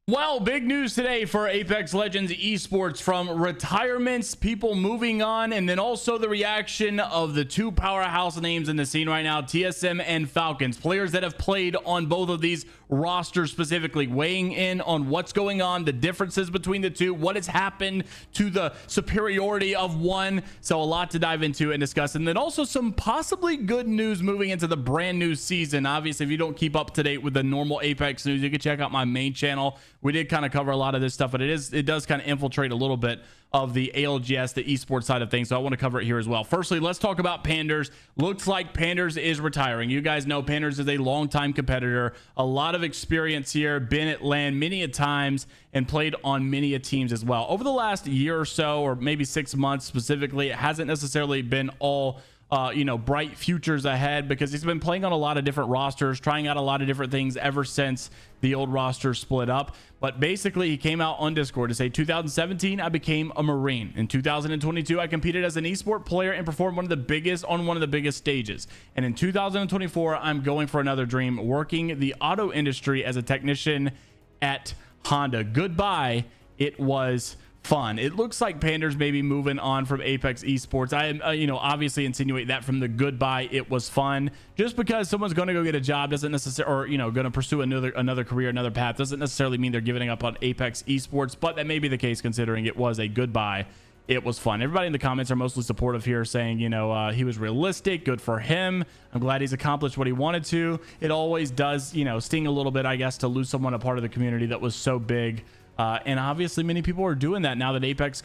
Well, big news today for Apex Legends esports, from retirements, people moving on, and then also the reaction of the two powerhouse names in the scene right now, TSM and Falcons. Players that have played on both of these rosters specifically, weighing in on what's going on, the differences between the two, what has happened to the superiority of one. So a lot to dive into and discuss. And then also some possibly good news moving into the brand new season. Obviously, if you don't keep up to date with the normal Apex news, you can check out my main channel. We did kind of cover a lot of this stuff, but it does kind of infiltrate a little bit of the ALGS, the esports side of things. So I want to cover it here as well. Firstly, let's talk about Pandxrz. Looks like Pandxrz is retiring. You guys know Pandxrz is a longtime competitor, a lot of experience here, been at LAN many a times and played on many a teams as well. Over the last year or so, or maybe 6 months specifically, it hasn't necessarily been all bright futures ahead, because he's been playing on a lot of different rosters, trying out a lot of different things ever since the old roster split up. But basically, he came out on Discord to say, 2017, I became a Marine. In 2022, I competed as an esport player and performed on one of the biggest stages. And in 2024, I'm going for another dream, working the auto industry as a technician at Honda. Goodbye. It was fun. It looks like Pandxrz may be moving on from Apex esports. I obviously insinuate that from the goodbye, it was fun. Just because someone's going to go get a job doesn't necessarily, or going to pursue another career, another path, doesn't necessarily mean they're giving up on Apex esports. But that may be the case, considering it was a goodbye. It was fun. Everybody in the comments are mostly supportive here, saying, he was realistic, good for him. I'm glad he's accomplished what he wanted to. It always does, sting a little bit, I guess, to lose someone a part of the community that was so big. And obviously many people are doing that now that Apex is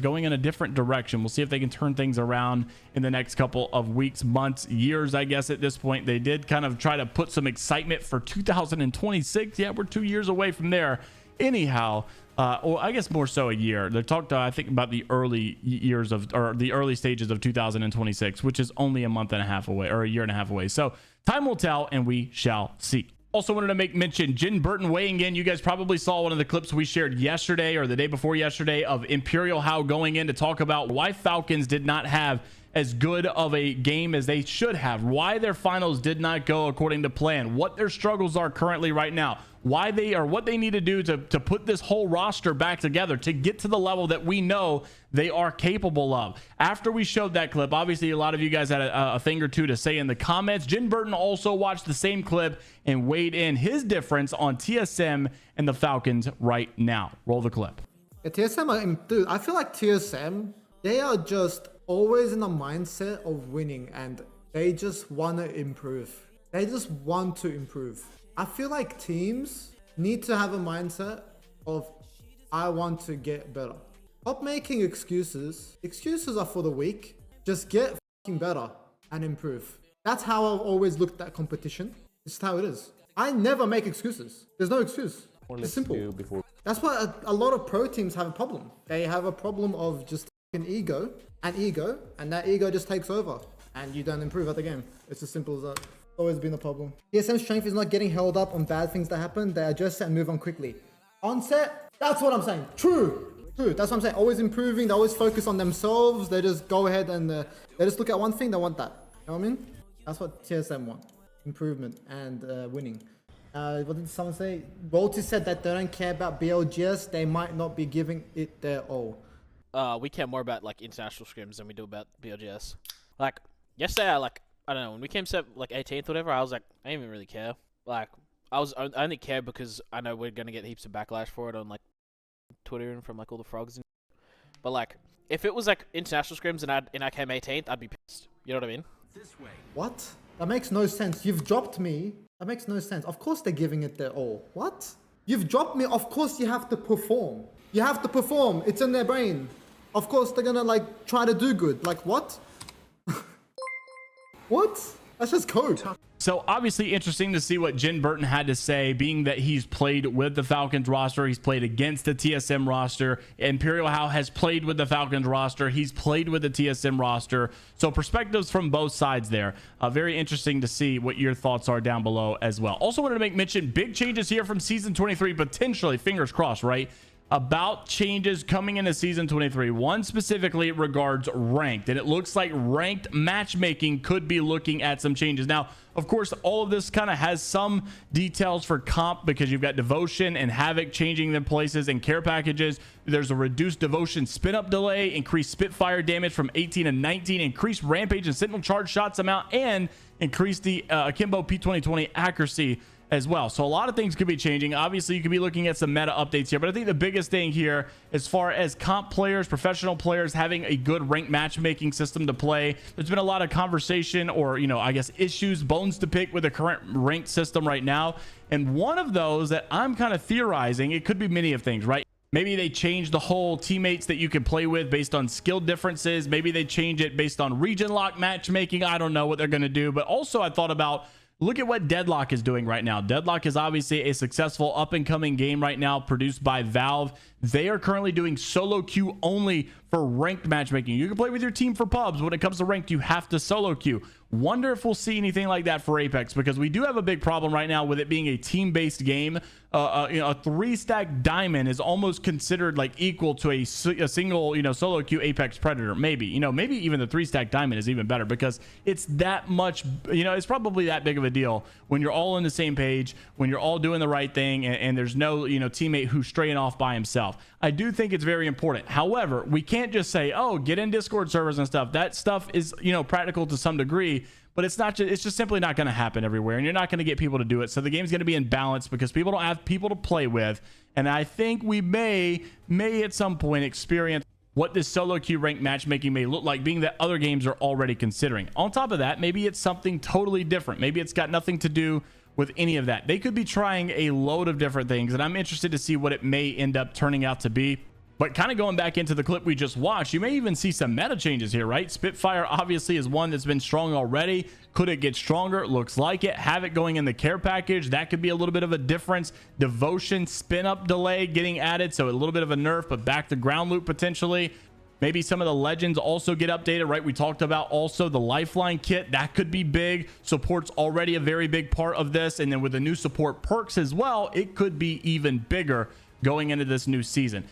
going in a different direction. We'll see if they can turn things around in the next couple of weeks, months, years. I guess at this point they did kind of try to put some excitement for 2026. Yeah, we're 2 years away from there anyhow. Or I guess more so a year. They talked I think about the early years of, or the early stages of 2026, which is only a month and a half away, or a year and a half away. So time will tell, and we shall see. Also wanted to make mention, Genburten weighing in. You guys probably saw one of the clips we shared yesterday or the day before yesterday of Imperial How going in to talk about why Falcons did not have as good of a game as they should have, why their finals did not go according to plan, what their struggles are currently right now, why they are, what they need to do to put this whole roster back together to get to the level that we know they are capable of. After we showed that clip, obviously a lot of you guys had a thing or two to say in the comments. Genburten also watched the same clip and weighed in his difference on TSM and the Falcons right now. Roll the clip. Yeah, TSM, dude, I feel like TSM, they are just always in a mindset of winning, and they just want to improve. They just want to improve. I feel like teams need to have a mindset of, I want to get better. Stop making excuses. Excuses are for the weak. Just get fucking better and improve. That's how I've always looked at competition. It's how it is. I never make excuses. There's no excuse. It's simple. That's why a lot of pro teams have a problem. They have a problem of just an ego, and that ego just takes over, and you don't improve at the game. It's as simple as that. Always been a problem. TSM's strength is not getting held up on bad things that happen. They adjust it and move on quickly. Onset, that's what I'm saying. True. That's what I'm saying. Always improving. They always focus on themselves. They just go ahead and they just look at one thing. They want that. You know what I mean? That's what TSM want. Improvement and winning. What did someone say? Volty said that they don't care about BLGS. They might not be giving it their all. We care more about like international scrims than we do about BLGS. Like yesterday, I don't know, when we came set like 18th or whatever, I was like, I didn't even really care. Like I only care because I know we're gonna get heaps of backlash for it on like Twitter and from like all the frogs. But like, if it was like international scrims and I came 18th, I'd be pissed. You know what I mean? This way. What? That makes no sense. You've dropped me. That makes no sense. Of course they're giving it their all. What? You've dropped me. Of course you have to perform. You have to perform. It's in their brain. Of course they're gonna like try to do good. Like what? What? That's just code. So obviously interesting to see what Genburten had to say, being that he's played with the Falcons roster, he's played against the TSM roster. Imperial How has played with the Falcons roster, he's played with the TSM roster. So perspectives from both sides there. Very interesting to see what your thoughts are down below as well. Also wanted to make mention, big changes here from season 23, potentially, fingers crossed, right? about changes coming into season 23. One specifically regards ranked, and it looks like ranked matchmaking could be looking at some changes. Now, of course, all of this kind of has some details for comp because you've got devotion and havoc changing their places and care packages. There's a reduced devotion spin up delay, increased spitfire damage from 18 to 19, increased rampage and sentinel charge shots amount, and increased the akimbo P2020 accuracy as well. So a lot of things could be changing. Obviously, you could be looking at some meta updates here, but I think the biggest thing here, as far as comp players, professional players having a good ranked matchmaking system to play, there's been a lot of conversation or, you know, I guess issues, bones to pick with the current ranked system right now. And one of those that I'm kind of theorizing, it could be many of things, right? Maybe they change the whole teammates that you can play with based on skill differences. Maybe they change it based on region lock matchmaking. I don't know what they're going to do, but also I thought about, look at what Deadlock is doing right now. Deadlock is obviously a successful up-and-coming game right now produced by Valve. They are currently doing solo queue only for ranked matchmaking. You can play with your team for pubs. When it comes to ranked, you have to solo queue. Wonder if we'll see anything like that for Apex, because we do have a big problem right now with it being a team-based game. You know, a 3-stack diamond is almost considered like equal to a single, you know, solo queue Apex Predator. Maybe, you know, maybe even the 3-stack diamond is even better because it's that much, you know, it's probably that big of a deal when you're all on the same page, when you're all doing the right thing, and there's no, you know, teammate who's straying off by himself. I do think it's very important. However, we can't just say, oh, get in Discord servers and stuff. That stuff is, you know, practical to some degree, but it's not just, it's just simply not going to happen everywhere, and you're not going to get people to do it. So the game's going to be in balance because people don't have people to play with. And I think we may at some point experience what this solo queue ranked matchmaking may look like, being that other games are already considering. On top of that, maybe it's something totally different. Maybe it's got nothing to do with any of that. They could be trying a load of different things, and I'm interested to see what it may end up turning out to be. But kind of going back into the clip we just watched, you may even see some meta changes here, right? Spitfire obviously is one that's been strong already. Could it get stronger? It looks like it. Havoc going in the care package, that could be a little bit of a difference. Devotion spin up delay getting added, so a little bit of a nerf, but back to ground loop potentially. Maybe some of the legends also get updated, right? We talked about also the lifeline kit. That could be big. Support's already a very big part of this. And then with the new support perks as well, it could be even bigger going into this new season.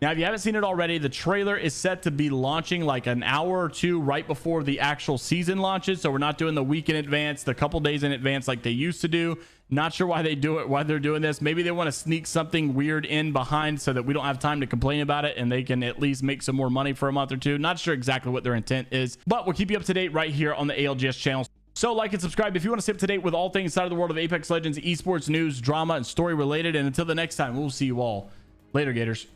Now, if you haven't seen it already, the trailer is set to be launching like an hour or two right before the actual season launches. So we're not doing the week in advance, the couple days in advance like they used to do. Not sure why they do it, why they're doing this. Maybe they want to sneak something weird in behind so that we don't have time to complain about it and they can at least make some more money for a month or two. Not sure exactly what their intent is, but we'll keep you up to date right here on the ALGS channel. So like and subscribe if you want to stay up to date with all things inside of the world of Apex Legends, esports news, drama, and story related. And until the next time, we'll see you all later, Gators.